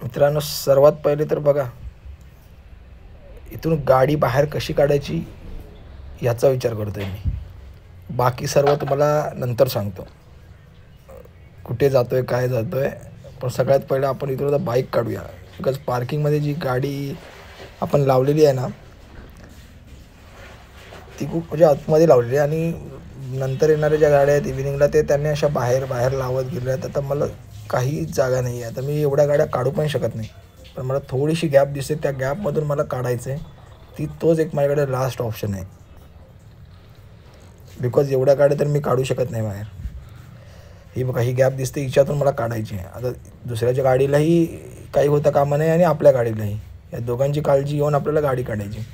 मित्रांनो, सर्वात पहिले तर बघा, इथून गाडी बाहेर कशी काढायची याचा विचार करतोय मी. बाकी सर्व तुम्हाला नंतर सांगतो, कुठे जातोय काय जातोय. पण सगळ्यात पहिलं आपण इथून आता बाईक काढूया. बिकॉज पार्किंगमध्ये जी गाडी आपण लावलेली आहे ना, ती खूप म्हणजे आतमध्ये लावलेली आहे. आणि नंतर येणाऱ्या ज्या गाड्या आहेत इव्हिनिंगला, ते त्यांनी अशा बाहेर बाहेर लावत गेल्या आहेत. आता मला काहीच जागा नाही आहे. आता मी एवढ्या गाड्या काढू पण शकत नाही. पण मला थोडीशी गॅप दिसते, त्या गॅपमधून मला काढायचं आहे. तोच एक माझ्याकडे लास्ट ऑप्शन आहे. बिकॉज एवढ्या गाड्या तर मी काढू शकत नाही बाहेर. ही बघा, ही गॅप दिसते, हिच्यातून मला काढायची आहे. आता दुसऱ्याच्या गाडीलाही काही होता कामा नाही आणि आपल्या गाडीलाही. या दोघांची काळजी घेऊन आपल्याला गाडी काढायची.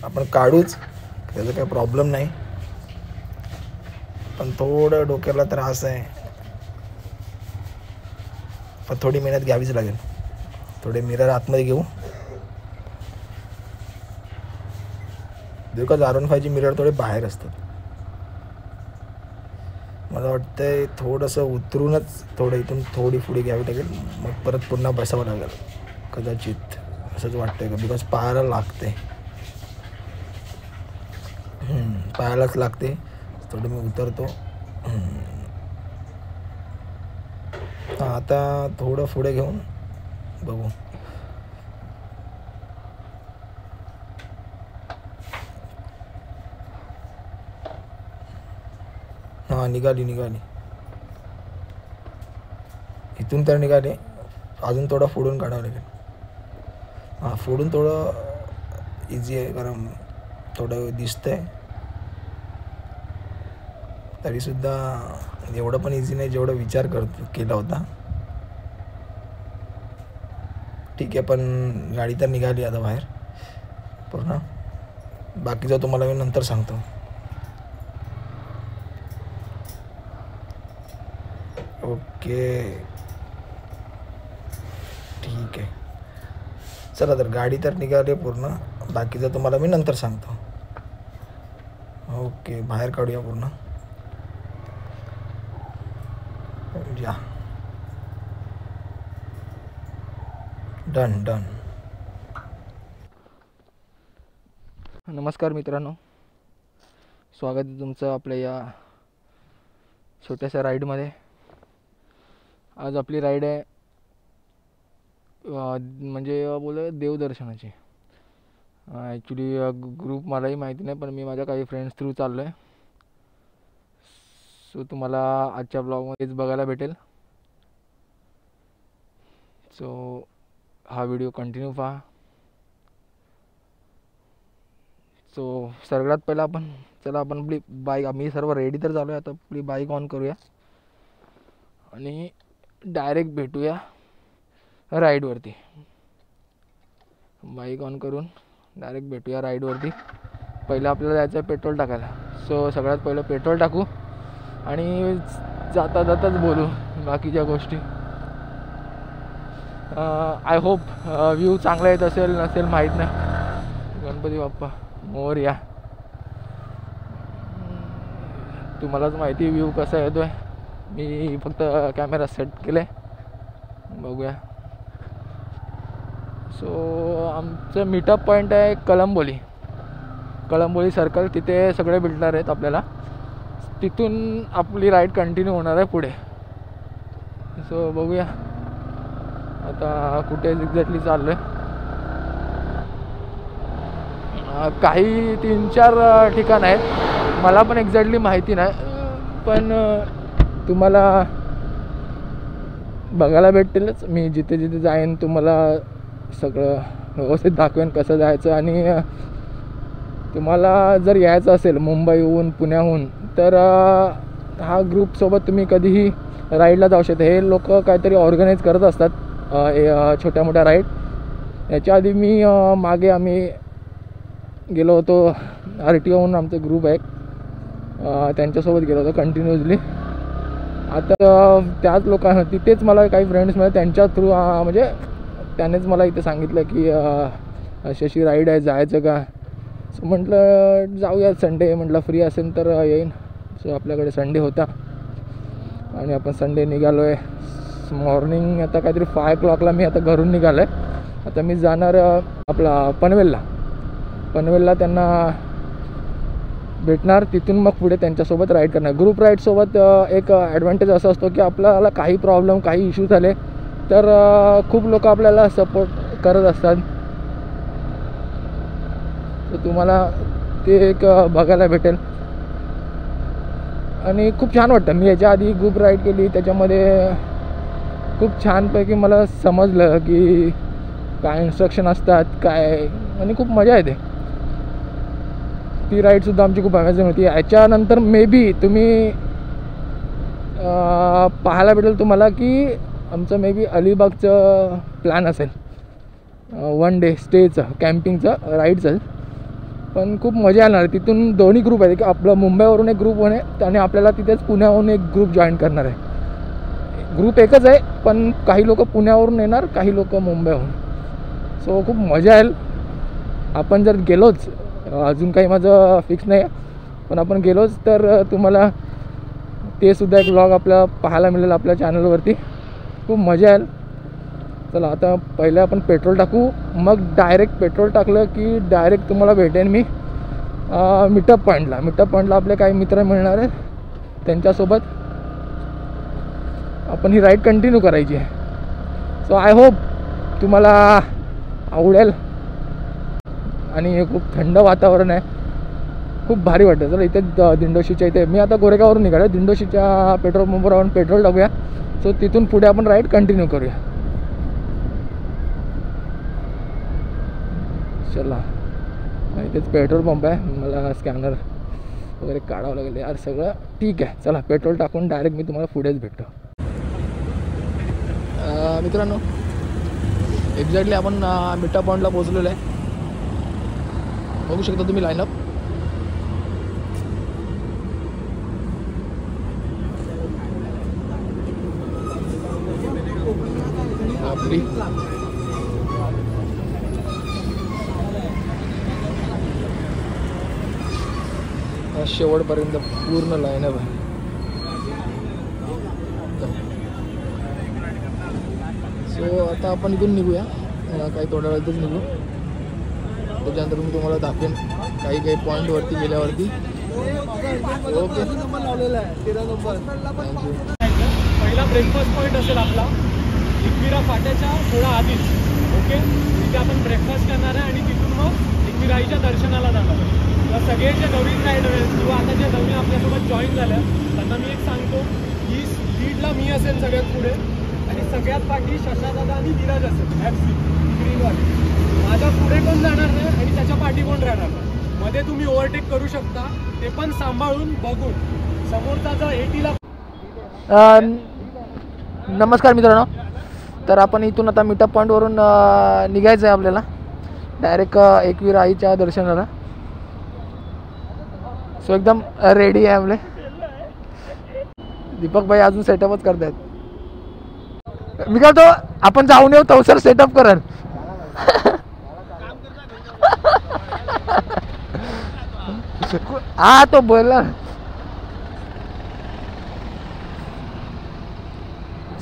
आपण काढूच, त्याचा काही प्रॉब्लेम नाही. पण थोडं डोक्याला त्रास आहे. पण थोडी मेहनत घ्यावीच लागेल. थोडे मिरर आतमध्ये घेऊ. बिकॉज R15चे मिरर थोडे बाहेर असतात. मला वाटतंय थोडंसं उतरूनच थोडं इथून थोडी पुढे घ्यावी लागेल. मग परत पुन्हा बसावं लागेल कदाचित, असंच वाटतंय का. बिकॉज पायाला लागते, पायालाच लागते. थोडं मी उतरतो. आता थोडं पुढे घेऊन बघू. हां, निघाली. इथून तर निघाले. अजून थोडं फोडून काढावं लागेल. हां, फोडून थोडं इझी आहे, कारण थोडं दिसतंय. तरीसुद्धा एवढं पण इझी नाही जेवढं विचार केला होता. ठीक आहे, पण गाडी तर निघाली आता बाहेर पूर्ण. बाकीचं तुम्हाला मी नंतर सांगतो. ओके, ठीक आहे. चला, तर गाडी तर निघाली पूर्ण. बाकीचं तुम्हाला मी नंतर सांगतो. ओके, बाहेर काढूया पूर्ण. या, डन. नमस्कार मित्रांनो, स्वागत आहे तुमचं आपल्या या छोट्याशा राईडमध्ये. आज आपली राईड आहे म्हणजे देवदर्शनाची. ॲक्च्युली ग्रुप मलाही माहिती नाही, पण मी माझ्या काही फ्रेंड्स थ्रू चाललो आहे. सो तुम्हाला आजच्या ब्लॉगमध्येच बघायला भेटेल. सो हा व्हिडिओ कंटिन्यू पहा. सो सगळ्यात पहिला आपण आपली बाईक, आम्ही सर्व रेडी तर झालो आहे. आता आपली बाईक ऑन करूया आणि डायरेक्ट भेटूया राईडवरती. बाईक ऑन करून डायरेक्ट भेटूया राईडवरती. पहिलं आपल्याला जायचं आहे पेट्रोल टाकायला. सो सगळ्यात पहिलं पेट्रोल टाकू आणि जाताच बोलू बाकीच्या गोष्टी. आय होप व्ह्यू चांगला येत असेल नसेल माहीत नाही. गणपती बाप्पा मोरया. तुम्हालाच माहिती व्ह्यू कसा येतो आहे. मी फक्त कॅमेरा सेट केले, बघूया. सो आमचं मीटअप पॉईंट आहे कळंबोली सर्कल. तिथे सगळे भेटणार आहेत आपल्याला. तिथून आपली राईड कंटिन्यू होणार आहे पुढे. सो बघूया आता कुठे एक्झॅक्टली चाललो आहे. काही 3-4 ठिकाण आहेत, मला पण एक्झॅक्टली माहिती नाही. पण तुम्हाला बघायला भेटतीलच. मी जिथे जाईन तुम्हाला सगळं व्यवस्थित दाखवेन कसं जायचं. आणि तुम्हाला जर यायचं असेल मुंबईहून पुण्याहून, तर हा ग्रुपसोबत तुम्ही कधीही राईडला जाऊ शकता. हे लोक काहीतरी ऑर्गनाईज करत असतात छोट्या मोठ्या राईड. याच्या आधी मी मागे आम्ही गेलो होतो RTO म्हणून आमचा ग्रुप आहे, त्यांच्यासोबत गेलो होतो कंटिन्युअसली. आता त्याच लोकांना तिथेच मला काही फ्रेंड्स मिळाले, त्यांच्या थ्रू म्हणजे त्यानेच मला इथे सांगितलं की अशी राईड आहे, जायचं का. सो म्हटलं जाऊया, संडे म्हटलं फ्री असेल तर येईन. सो आपल्याकडे संडे होता आणि आपण संडे निघालो आहे. मॉर्निंग आता काहीतरी 5 o'clockला मी आता घरून निघालो आहे. आता मी जाणार आपला पनवेलला त्यांना भेटणार. तिथून मग पुढे त्यांच्यासोबत राईड करणार. ग्रुप राईडसोबत एक ॲडव्हान्टेज असा असतो की आपल्याला काही प्रॉब्लेम काही इश्यू झाले तर खूप लोक आपल्याला सपोर्ट करत असतात. तर तुम्हाला ते एक बघायला भेटेल आणि खूप छान वाटतं. मी याच्या आधी ग्रुप राईड केली, त्याच्यामध्ये खूप छानपैकी मला समजलं की काय इन्स्ट्रक्शन असतात काय, आणि खूप मजा येते. ती राईडसुद्धा आमची खूप अमेझिंग होती. याच्यानंतर मे बी तुम्ही पाहायला भेटेल तुम्हाला की आमचं मे बी अलिबागचं प्लॅन असेल, 1 डे स्टेचं कॅम्पिंगचं राईडचं. पण खूप मजा येणार. तिथून दोन्ही ग्रुप आहेत, की आपलं मुंबईवरून एक ग्रुप होणे आणि आपल्याला तिथेच पुण्याहून एक ग्रुप जॉईन करणार आहे. ग्रुप एकच आहे पण काही लोक पुण्यावरून येणार, काही लोक मुंबईहून. सो खूप मजा येईल. आपण जर गेलोच, अजून काही माझं फिक्स नाही पण आपण गेलोच तर तुम्हाला ते सुद्धा एक व्लॉग आपल्याला पाहायला मिळेल आपल्या चॅनलवरती. खूप मजा येईल. चला आता पहिले आपण पेट्रोल टाकू, मग डायरेक्ट पेट्रोल टाकलं की डायरेक्ट तुम्हाला भेटेन मी मीटअप पॉईंटला आपले काही मित्र मिळणार आहेत, त्यांच्यासोबत आपण ही राईड कंटिन्यू करायची आहे. सो आय होप तुम्हाला आवडेल. आणि खूप थंड वातावरण आहे, खूप भारी वाटतं. चला इथे दिंडोशीच्या इथे मी आता गोरेगाववरून निघालो. दिंडोशीच्या पेट्रोल पंपावर आपण पेट्रोल टाकूया. सो तिथून पुढे आपण राईड कंटिन्यू करूया. चला इथेच पेट्रोल पंप आहे. मला स्कॅनर वगैरे काढावं लागेल यार. सगळं ठीक आहे. चला पेट्रोल टाकून डायरेक्ट मी तुम्हाला पुढेच भेटतो. मित्रांनो एक्झॅक्टली आपण मिठा पॉईंटला पोहोचलेलो आहे. बघू शकता तुम्ही लाईनअप. आपली शेवटपर्यंत पूर्ण लाईनअप आहे. सो आता आपण इथून निघूया. काही थोड्या वेळातच निघू. त्याच्यानंतर मी तुम्हाला दाखवेन काही पॉईंटवरती गेल्यावरती. Okay thank you. पहिला ब्रेकफास्ट पॉईंट असेल आपला एकविरा फाट्याच्या थोडा आधीच. ओके तिथे आपण ब्रेकफास्ट करणार आहे आणि तिथून मग एकविराईच्या दर्शनाला जाणार आहे. तर सगळे जे नवीन रायडर्स किंवा आता जे नवीन आपल्यासोबत जॉईन झाल्या त्यांना मी एक सांगतो की लीडला मी असेल सगळ्यात पुढे आणि सगळ्यात पाठी शशादादा आणि धीरज असेल FC ग्रीनवाले. माझ्या पुढे कोण जाणार नाही आणि त्याच्या पाठी कोण राहणार नाही. मध्ये तुम्ही ओव्हरटेक करू शकता, ते पण सांभाळून बघून. समोरचा जर 80ला. नमस्कार मित्रांनो. तर आपण इथून आता मीटअप पॉईंटवरून निघायचं आहे आपल्याला डायरेक्ट एकविरा आईच्या दर्शनाला. सो एकदम रेडी आहे आपले. दीपक भाई अजून सेटअपच करतायत. मी काय तो आपण जाऊन येऊ तवसर सेटअप करल. हा तो बोलला.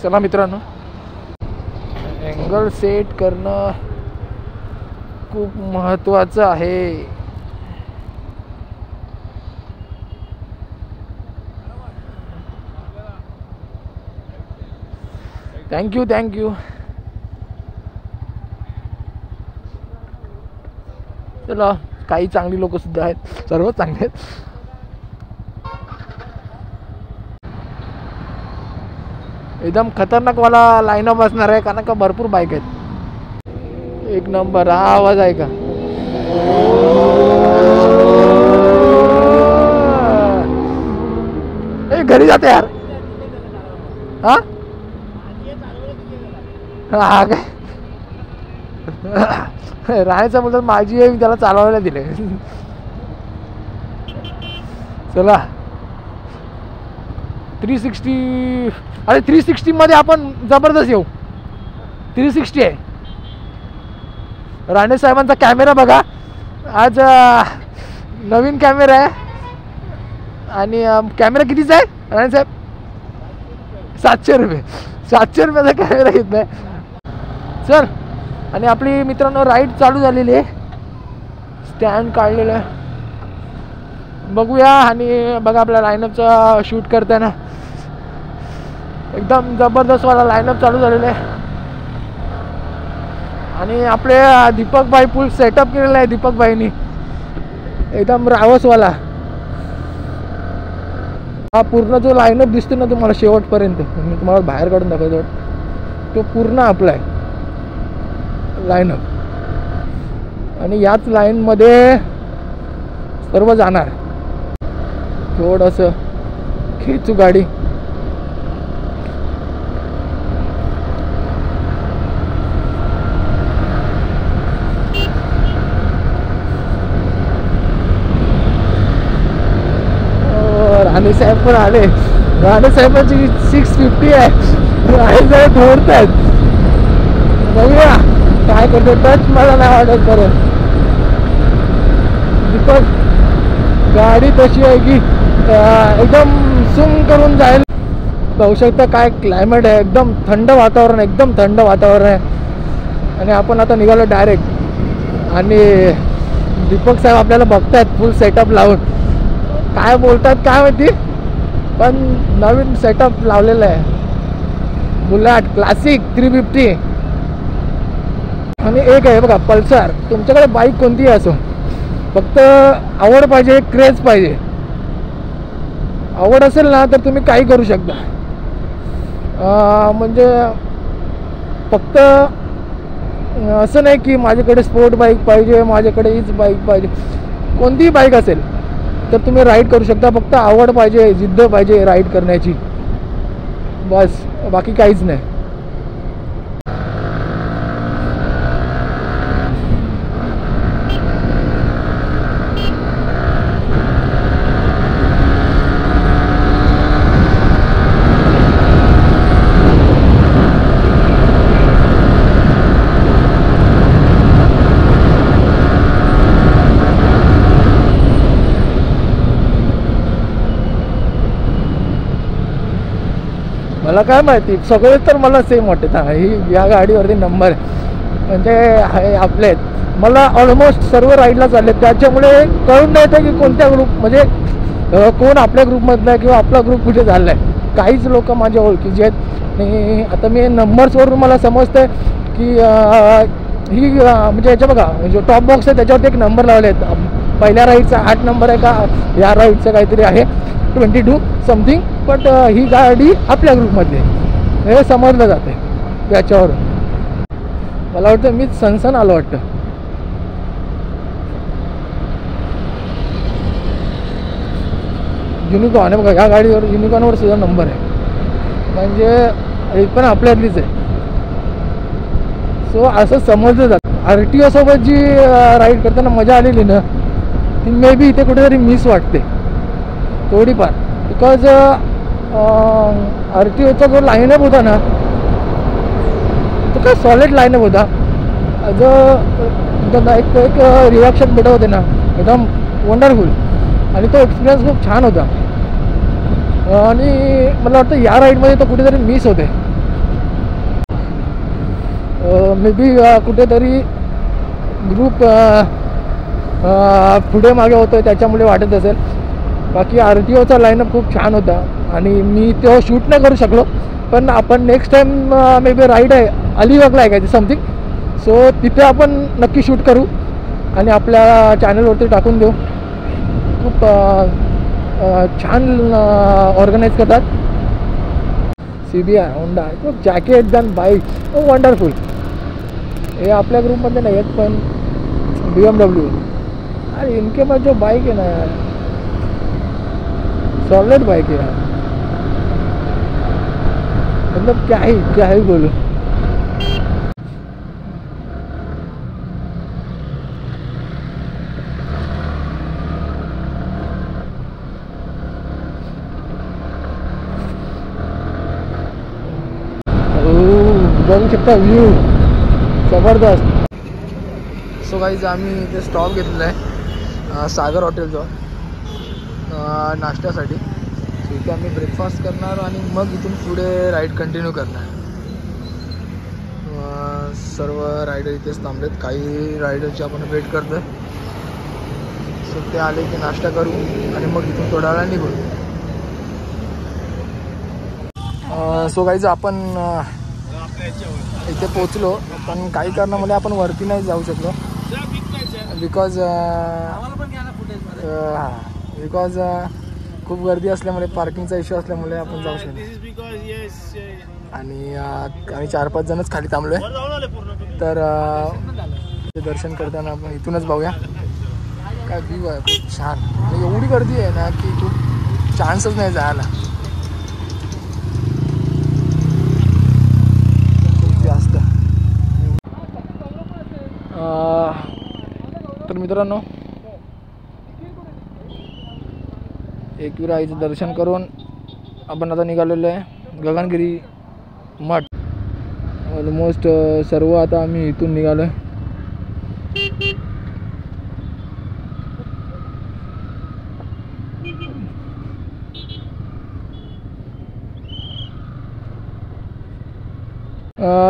चला मित्रांनो अँगल सेट करणं खूप महत्त्वाचं आहे. थँक्यू. चला काही चांगली लोक सुद्धा आहेत, सर्व चांगले आहेत. एकदम खतरनाक वाला लाईनअप असणार आहे कारण का भरपूर बाईक आहेत. एक नंबर. हा आवाज आहे का? घरी जाते यार. हा हा काय राहायचं बोलतात माझी आहे, मी त्याला चालवायला दिले. चला 360. अरे 360 मध्ये आपण जबरदस्त येऊ. 360 आहे. राणे साहेबांचा कॅमेरा बघा. आज नवीन कॅमेरा आहे आणि कॅमेरा कितीचा आहे राणे साहेब? 700 रुपये. 700 रुपयाचा कॅमेरा घेत नाही. चल, आणि आपली मित्रांनो राईड चालू झालेली आहे. स्टँड काढलेलं आहे, बघूया. आणि बघा आपल्या लाईनअपचा शूट करताना एकदम जबरदस्त वाला लाईनअप चालू झालेला आहे. आणि आपले दीपक भाई फुल सेटअप केलेला आहे. दीपक भाईनी एकदम रावसवाला. हा पूर्ण जो लाईनअप दिसतो ना तुम्हाला शेवटपर्यंत, मी तुम्हाला बाहेर काढून दाखवतो, तो पूर्ण आपला आहे लाईनअप. आणि याच लाईनमध्ये सर्व जाणार. थोडंसं खेचू गाडी. राणे साहेब पण आले. राणे साहेबांची 650 आहे. राणे साहेब धोरत आहेत. बघूया काय करतो. टच मला नाही वाटत बरं. दीपक गाडी तशी आहे की एकदम सुम करून जाईल. पाहू शकता काय क्लायमेट आहे. एकदम थंड वातावरण, एकदम थंड वातावरण आहे. आणि आपण आता निघालो डायरेक्ट. आणि दीपक साहेब आपल्याला बघतायत फुल सेटअप लावून. काय बोलतात काय माहिती, पण नवीन सेटअप लावलेलं आहे. Bullet classic 350. आणि एक आहे बघा पल्सर. तुमच्याकडे बाईक कोणतीही असो, फक्त आवड पाहिजे, क्रेज पाहिजे. आवड असेल ना तर तुम्ही काही करू शकता. म्हणजे फक्त असं नाही की माझ्याकडे स्पोर्ट बाईक पाहिजे, माझ्याकडे हीच बाईक पाहिजे. कोणतीही बाईक असेल तर तुम्ही राईड करू शकता. फक्त आवड पाहिजे, जिद्द पाहिजे राईड करण्याची, बस, बाकी काहीच नाही. मला काय माहिती, सगळे तर मला सेम वाटत. ही या गाडीवरती नंबर म्हणजे आहे आपले आहेत. मला ऑलमोस्ट सर्व राईडला चालले, त्याच्यामुळे कळून नाही येतं की कोणत्या ग्रुप, म्हणजे कोण आपल्या ग्रुपमधला आहे किंवा आपला ग्रुप कुठे चालला आहे. काहीच लोक माझ्या ओळखीचे आहेत. आणि आता मी नंबर्सवरून मला समजतं की ही म्हणजे याच्या बघा जो टॉप बॉक्स आहे त्याच्यावरती एक नंबर लावले आहेत. पहिल्या राईडचा 8 नंबर आहे का, या राईडचा काहीतरी आहे 22 समथिंग. बट ही गाडी आपल्या ग्रुपमध्ये हे समजलं जाते त्याच्यावरून. मला वाटतं मीच सनसन आलो वाटतं. युनिकॉर्न आहे बघा, या गाडीवर युनिकॉर्नवर सुद्धा नंबर आहे. म्हणजे ही पण आपल्यातलीच आहे. सो असं समजलं जातं. RTO सोबत जी राईड करताना मजा आलेली ना, ती मे बी इथे कुठेतरी मिस वाटते थोडीफार. बिकॉज RTOचा जो लाईनअप होता ना, तो काय सॉलिड लाईनअप होता. जो एक रिॲक्शन भेटत होते ना, एकदम वंडरफुल. आणि तो एक्सपिरियन्स खूप छान होता. आणि मला वाटतं या राईडमध्ये तो कुठेतरी मिस होते. मे बी कुठेतरी ग्रुप पुढे मागे होतोय त्याच्यामुळे वाटत असेल. बाकी RTOचा लाईनअप खूप छान होता. आणि मी तो शूट नाही करू शकलो, पण आपण next time may be ride आहे अलिबागला आहे काय समथिंग. सो तिथे आपण नक्की शूट करू आणि आपल्या चॅनलवरती टाकून देऊ. खूप छान ऑर्गनाईज करतात. CBR होंडा तो जॅकेट दॅन बाईक वंडरफुल. हे आपल्या ग्रुपमध्ये नाही आहेत, पण BMW अरे इनके पास जो बाइक है ना यार, सॉलिड बाइक है यार. मतलब क्या ही बोलूं. बघू शकता व्ह्यू जबरदस्त. सो गाईज आम्ही इथे स्टॉप घेतलेला आहे सागर हॉटेलजवळ नाश्त्यासाठी. इथे आम्ही ब्रेकफास्ट करणार आणि मग इथून पुढे राईड कंटिन्यू करणार. सर्व रायडर इथेच थांबलेत. काही रायडरची आपण वेट करतोय. सो ते आले की नाश्ता करू आणि मग इथून थोड्या वेळा निघू. सो गाईज आपण इथे पोचलो, पण काही कारणामुळे आपण वरती नाही जाऊ शकलो. बिकॉज खूप गर्दी असल्यामुळे, पार्किंगचा इश्यू असल्यामुळे आपण जाऊ शकतो. आणि आम्ही 4-5 जणच खाली थांबलो आहे. तर दर्शन करताना आपण इथूनच बघूया काय व्ह्यू आहे. खूप छान. एवढी गर्दी आहे ना की खूप चान्सच नाही जायला. खूप जास्त. तर मित्रांनो, एकविरा आईचं दर्शन करून आपण आता निघालेलो आहे गगनगिरी मठ. ऑलमोस्ट सर्व आता आम्ही इथून निघालो आहे.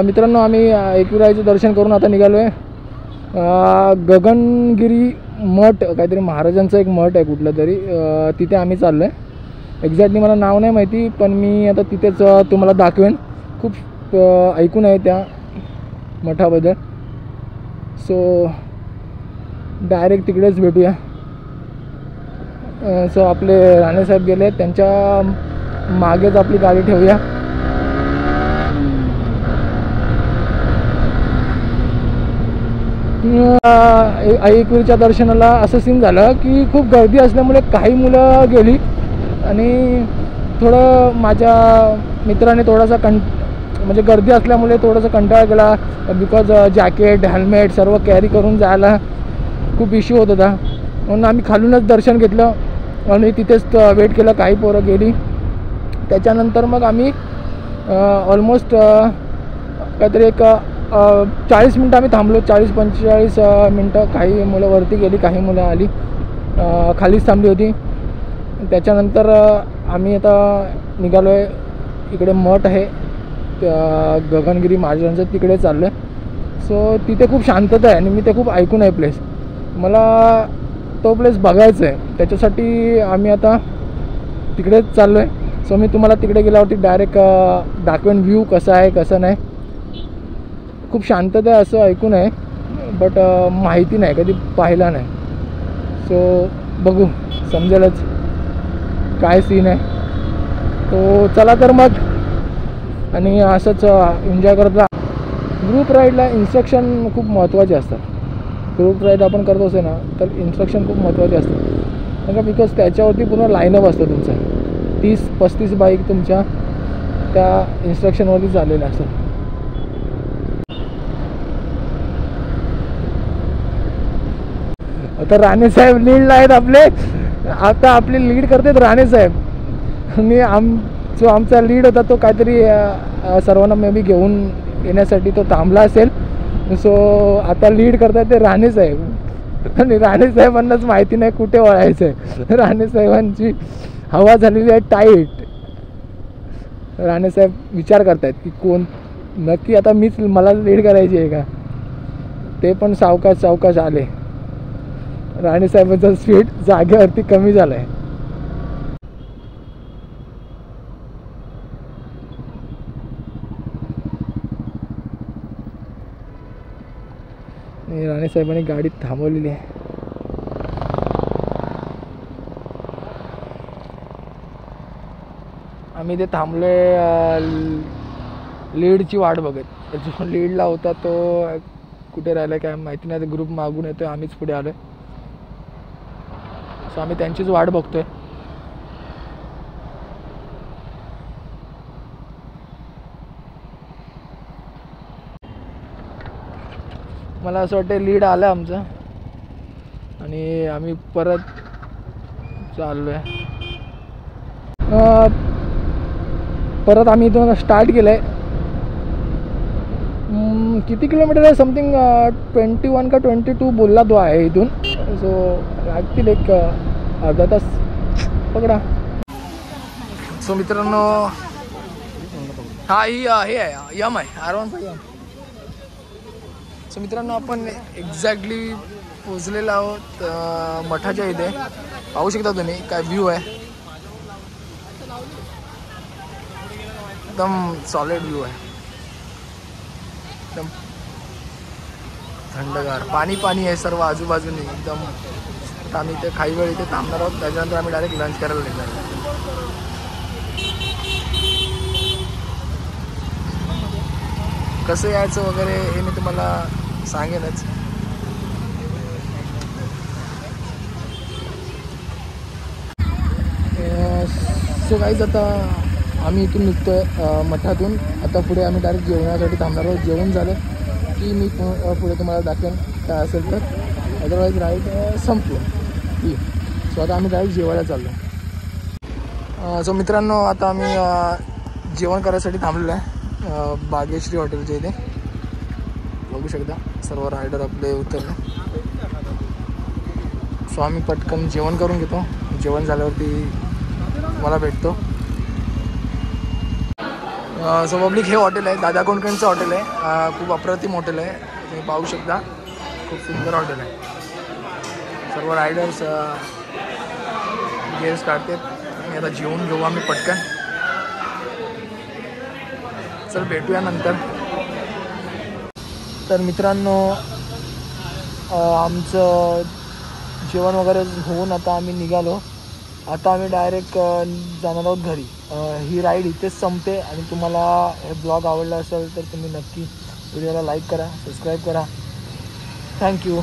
मित्रांनो, आम्ही एकविरा आईचं दर्शन करून आता निघालो आहे. गगनगिरी मठ काहीतरी महाराजांचं एक मठ आहे कुठलं तरी, तिथे आम्ही चाललो आहे. एक्झॅक्टली मला नाव नाही माहिती, पण मी आता तिथेच तुम्हाला दाखवेन. खूप ऐकून आहे त्या मठाबद्दल. सो डायरेक्ट तिकडेच भेटूया. सो आपले राणेसाहेब गेले, त्यांच्या मागेच आपली गाडी ठेवूया. एकविरीच्या दर्शनाला असं सीन झालं की खूप गर्दी असल्यामुळे काही मुलं गेली आणि थोडं माझ्या मित्राने थोडासा म्हणजे गर्दी असल्यामुळे थोडासा कंटाळा केला. बिकॉज जॅकेट, हेल्मेट सर्व कॅरी करून जायला खूप इश्यू होत होता. म्हणून आम्ही खालूनच दर्शन घेतलं आणि तिथेच वेट केलं. काही पोरं गेली. त्याच्यानंतर मग आम्ही ऑलमोस्ट काहीतरी एक 40 मिनटं आम्ही थांबलो. 40-45 मिनटं. काही मुलं वरती गेली, काही मुलं आली, खालीच थांबली होती. त्याच्यानंतर आम्ही आता निघालो आहे. इकडे मठ आहे गगनगिरी महाराजांचं, तिकडे चाललो आहे. सो तिथे खूप शांतता आहे आणि मी ते खूप ऐकून आहे प्लेस. मला तो प्लेस बघायचा आहे. त्याच्यासाठी आम्ही आता तिकडेच चाललो आहे. सो मी तुम्हाला तिकडे गेल्यावरती डायरेक्ट दाखवेन व्ह्यू कसा आहे कसं नाही. खूप शांतता आहे असं ऐकून आहे, बट माहिती नाही, कधी पाहिला नाही. सो बघू, समजेलच काय सीन आहे. तो चला तर मग. आणि असंच एन्जॉय करत राहा. ग्रुप राईडला इन्स्ट्रक्शन खूप महत्त्वाचे असतात. ग्रुप राईड आपण करत असे ना तर इन्स्ट्रक्शन खूप महत्त्वाचे असतात. कारण का बिकॉज त्याच्यावरती पूर्ण लाईनअप असतं तुमचा. 30-35 बाईक तुमच्या त्या इन्स्ट्रक्शनवरती चाललेल्या असतात. आता राणेसाहेब लीडला आहेत आपले. आता आपले लीड करतात राणेसाहेब. आणि जो आमचा लीड होता तो काहीतरी सर्वांना मे बी घेऊन येण्यासाठी तो थांबला असेल. सो आता लीड करतात ते राणेसाहेब. आणि राणेसाहेबांनाच माहिती नाही कुठे वळायचं आहे. राणेसाहेबांची हवा झालेली आहे टाईट. राणेसाहेब विचार करतायत की कोण नक्की आता मला लीड करायची आहे का. ते पण सावकाश सावकाश आले. राणेसाहेबांचा स्पीड जागेवरती कमी झाला आहे. राणेसाहेबांनी गाडी थांबवलेली आहे. आम्ही ते थांबले लीडची वाट बघत. जो लीडला होता तो कुठे राहिला काय माहिती नाही. ग्रुप मागून येतो, आम्हीच पुढे आलो. सो आम्ही त्यांचीच वाट बघतोय. मला असं वाटतं लीड आलं आमचं आणि आम्ही परत चाललो आहे. परत आम्ही इथून स्टार्ट केलं आहे. किती किलोमीटर आहे समथिंग 21 का 22 बोलला तो आहे इथून. सो लागतील एक अर्धा तास पकडा. सो मित्रांनो हा ही हे आहे यम आहे R15 सो मित्रांनो आपण एक्झॅक्टली पोचलेलो आहोत मठाच्या इथे. पाहू शकता तुम्ही काय व्ह्यू आहे, एकदम सॉलिड व्ह्यू आहे, एकदम थंडगार पाणी पाणी आहे सर्व आजूबाजूने एकदम. तर आम्ही इथे काही वेळ इथे थांबणार आहोत, त्याच्यानंतर आम्ही डायरेक्ट लंच करायला निघणार आहोत. कसं यायचं वगैरे हे मी तुम्हाला सांगेनच. सो काहीच आता आम्ही इथून निघतोय मठातून. आता पुढे आम्ही डायरेक्ट जेवणासाठी थांबणार आहोत. जेवण झालं की मी पुढे तुम्हाला दाखवेन काय असेल तर. अदरवाईज राईड संपलं. सो आता आम्ही डायरेक्ट जेवायला चाललो. सो मित्रांनो आता आम्ही जेवण करायसाठी थांबलेलो आहे बागेश्री हॉटेलच्या इथे. बघू शकता सर्व रायडर आपले उतरले. सो आम्ही पटकन जेवण करून घेतो. जेवण झाल्यावरती मला भेटतो. सो पब्लिक हे हॉटेल आहे दादा कोंडकणचं हॉटेल आहे. खूप अप्रतिम हॉटेल आहे, तुम्ही पाहू शकता. खूप सुंदर हॉटेल आहे. सर्व रायडर्स गेम्स काढतात. आणि आता जेवून घेऊ आम्ही पटकन. चल भेटूया नंतर. तर मित्रांनो आमचं जेवण वगैरे होऊन आता आम्ही निघालो. आता आम्ही डायरेक्ट जाणार आहोत घरी. ही राईड इथेच संपते. आणि तुम्हाला हे ब्लॉग आवडला असेल तर तुम्ही नक्की व्हिडिओला लाईक करा, सबस्क्राईब करा. थँक्यू.